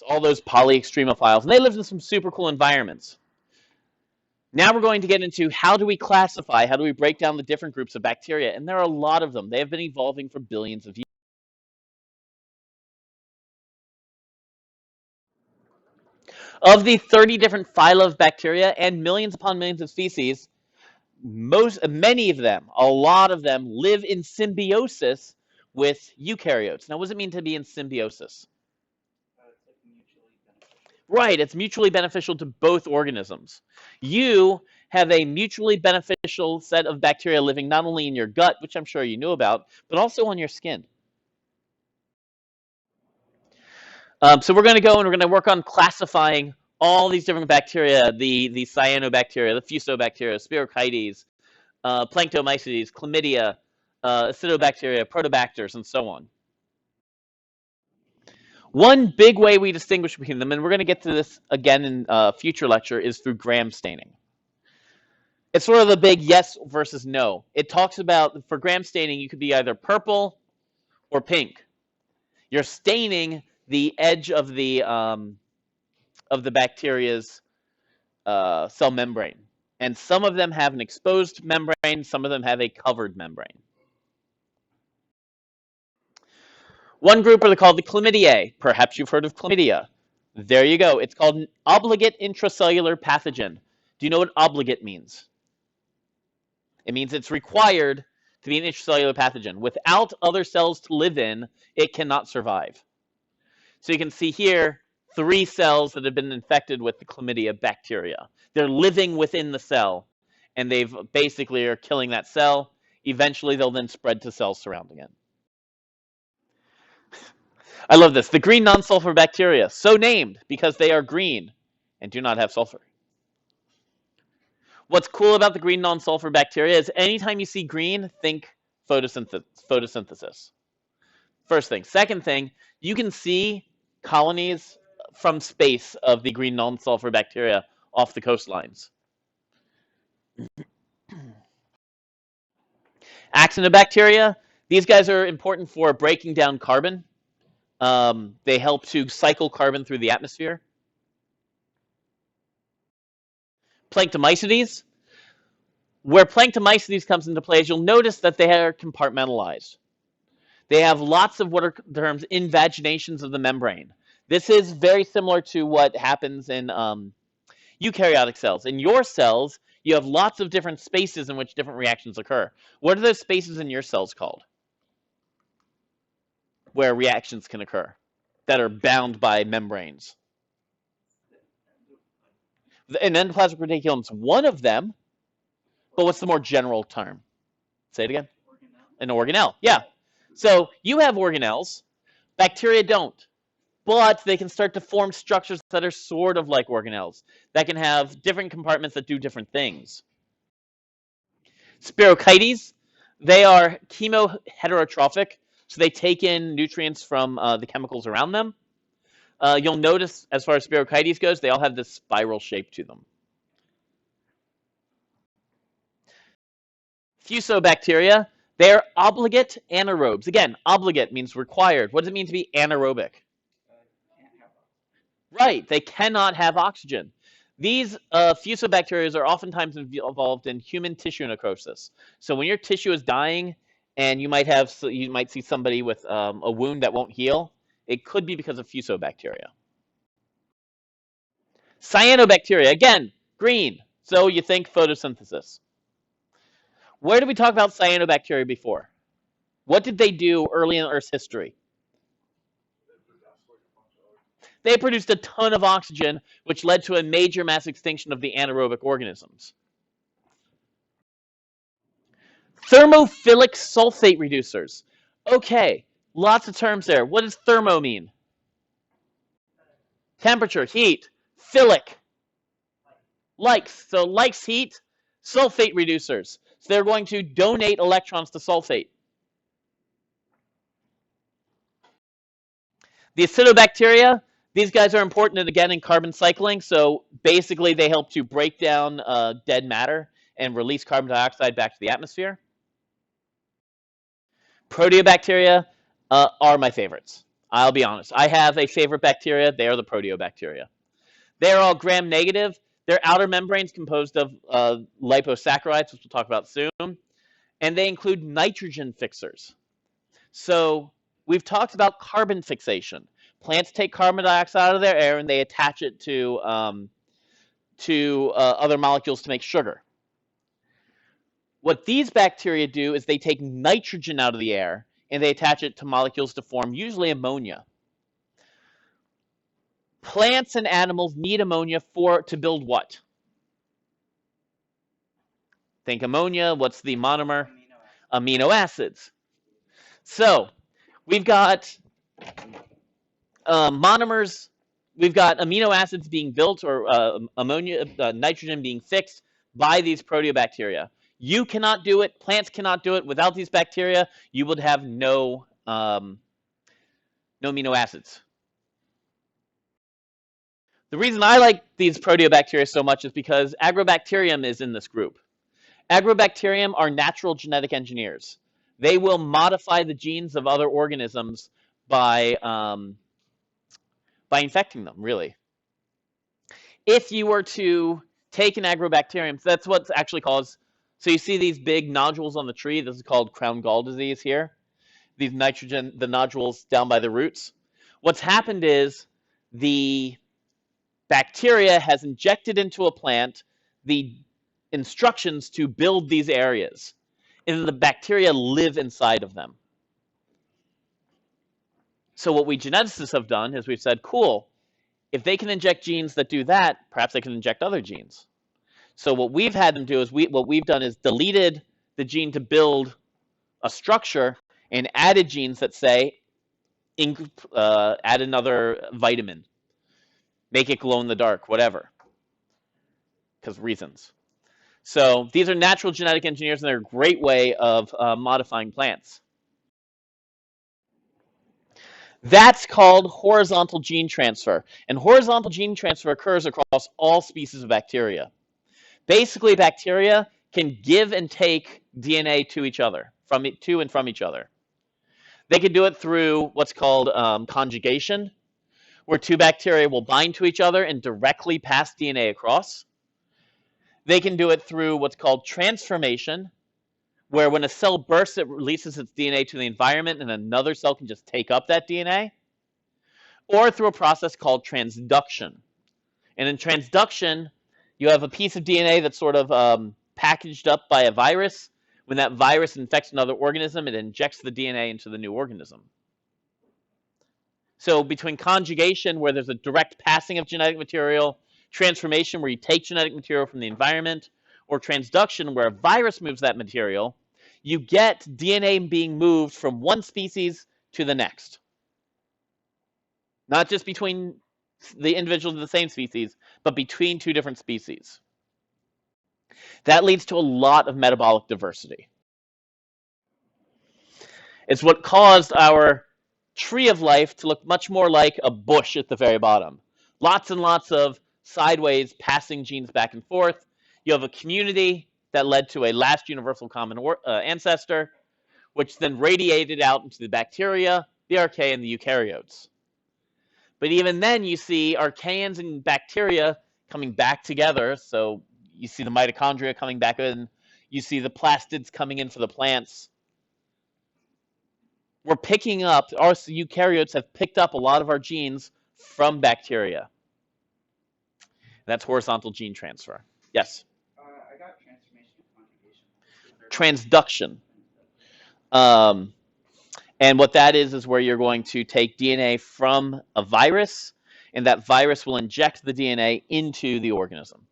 all those polyextremophiles, and they lived in some super cool environments. Now we're going to get into how do we classify, how do we break down the different groups of bacteria, and there are a lot of them. They have been evolving for billions of years. Of the 30 different phyla of bacteria and millions upon millions of species, many of them, a lot of them, live in symbiosis with eukaryotes. Now, what does it mean to be in symbiosis? Right, it's mutually beneficial to both organisms. You have a mutually beneficial set of bacteria living not only in your gut, which I'm sure you knew about, but also on your skin. So we're going to go and we're going to work on classifying all these different bacteria, the cyanobacteria, the fusobacteria, spirocheites, planctomycetes, chlamydia, acidobacteria, protobacters, and so on. One big way we distinguish between them, and we're going to get to this again in a future lecture, is through Gram staining. It's sort of the big yes versus no. It talks about, for Gram staining, you could be either purple or pink. You're staining the edge of the bacteria's cell membrane. And some of them have an exposed membrane, some of them have a covered membrane. One group are called the Chlamydiae. Perhaps you've heard of chlamydia. There you go. It's called an obligate intracellular pathogen. Do you know what obligate means? It means it's required to be an intracellular pathogen. Without other cells to live in, it cannot survive. So you can see here 3 cells that have been infected with the chlamydia bacteria. They're living within the cell, and they've basically are killing that cell. Eventually, they'll then spread to cells surrounding it. I love this. The green non-sulfur bacteria, so named because they are green and do not have sulfur. What's cool about the green non-sulfur bacteria is anytime you see green, think photosynthesis. First thing. Second thing, you can see colonies from space of the green non-sulfur bacteria off the coastlines. Actinobacteria, these guys are important for breaking down carbon. They help to cycle carbon through the atmosphere. Planctomycetes. Where planctomycetes comes into play is you'll notice that they are compartmentalized. They have lots of what are termed invaginations of the membrane. This is very similar to what happens in eukaryotic cells. In your cells, you have lots of different spaces in which different reactions occur. What are those spaces in your cells called? Where reactions can occur that are bound by membranes. An endoplasmic reticulum is one of them, but what's the more general term? Say it again. Organelle. An organelle, yeah. So you have organelles, bacteria don't, but they can start to form structures that are sort of like organelles, that can have different compartments that do different things. Spirocheites, they are chemoheterotrophic, so they take in nutrients from the chemicals around them. You'll notice, as far as spirocheites goes, they all have this spiral shape to them. Fusobacteria, they're obligate anaerobes. Again, obligate means required. What does it mean to be anaerobic? Right, they cannot have oxygen. These fusobacteria are oftentimes involved in human tissue necrosis. So when your tissue is dying, and you might see somebody with a wound that won't heal, it could be because of fusobacteria. Cyanobacteria, again, green. So you think photosynthesis. Where did we talk about cyanobacteria before? What did they do early in Earth's history? They produced a ton of oxygen, which led to a major mass extinction of the anaerobic organisms. Thermophilic sulfate reducers. Okay, lots of terms there. What does thermo mean? Temperature, heat. Philic, likes. So likes heat, sulfate reducers. So they're going to donate electrons to sulfate. The acidobacteria, these guys are important again in carbon cycling. So basically they help to break down dead matter and release carbon dioxide back to the atmosphere. Proteobacteria are my favorites. I'll be honest. I have a favorite bacteria. They are the proteobacteria. They're all gram-negative. Their outer membrane's composed of liposaccharides, which we'll talk about soon, and they include nitrogen fixers. So we've talked about carbon fixation. Plants take carbon dioxide out of their air and they attach it to other molecules to make sugar. What these bacteria do is they take nitrogen out of the air and they attach it to molecules to form usually ammonia. Plants and animals need ammonia to build what? Think ammonia. What's the monomer? Amino acids. So we've got monomers. We've got amino acids being built, or nitrogen being fixed by these proteobacteria. You cannot do it. Plants cannot do it. Without these bacteria, you would have no amino acids. The reason I like these proteobacteria so much is because Agrobacterium is in this group. Agrobacterium are natural genetic engineers. They will modify the genes of other organisms by infecting them, really. If you were to take an Agrobacterium, so that's what's actually caused. So you see these big nodules on the tree. This is called crown gall disease here. These the nodules down by the roots. What's happened is the bacteria has injected into a plant the instructions to build these areas, and the bacteria live inside of them. So what we geneticists have done is we've said, cool, if they can inject genes that do that, perhaps they can inject other genes. So what we've had them do is what we've done is deleted the gene to build a structure and added genes that say, add another vitamin, make it glow in the dark, whatever, because reasons. So these are natural genetic engineers, and they're a great way of modifying plants. That's called horizontal gene transfer. And horizontal gene transfer occurs across all species of bacteria. Basically, bacteria can give and take DNA to each other, to and from each other. They can do it through what's called conjugation, where two bacteria will bind to each other and directly pass DNA across. They can do it through what's called transformation, where when a cell bursts, it releases its DNA to the environment and another cell can just take up that DNA. Or through a process called transduction. And in transduction, you have a piece of DNA that's sort of packaged up by a virus. When that virus infects another organism, it injects the DNA into the new organism. So between conjugation, where there's a direct passing of genetic material, transformation, where you take genetic material from the environment, or transduction, where a virus moves that material, you get DNA being moved from one species to the next. Not just between the individuals of the same species, but between two different species. That leads to a lot of metabolic diversity. It's what caused our tree of life to look much more like a bush at the very bottom. Lots and lots of sideways passing genes back and forth. You have a community that led to a last universal common ancestor, which then radiated out into the bacteria, the archaea, and the eukaryotes. But even then, you see archaeans and bacteria coming back together. So you see the mitochondria coming back in. You see the plastids coming in for the plants. We're picking up, our eukaryotes have picked up a lot of our genes from bacteria. That's horizontal gene transfer. Yes? I got transformation and conjugation. Transduction. And what that is where you're going to take DNA from a virus, and that virus will inject the DNA into the organism.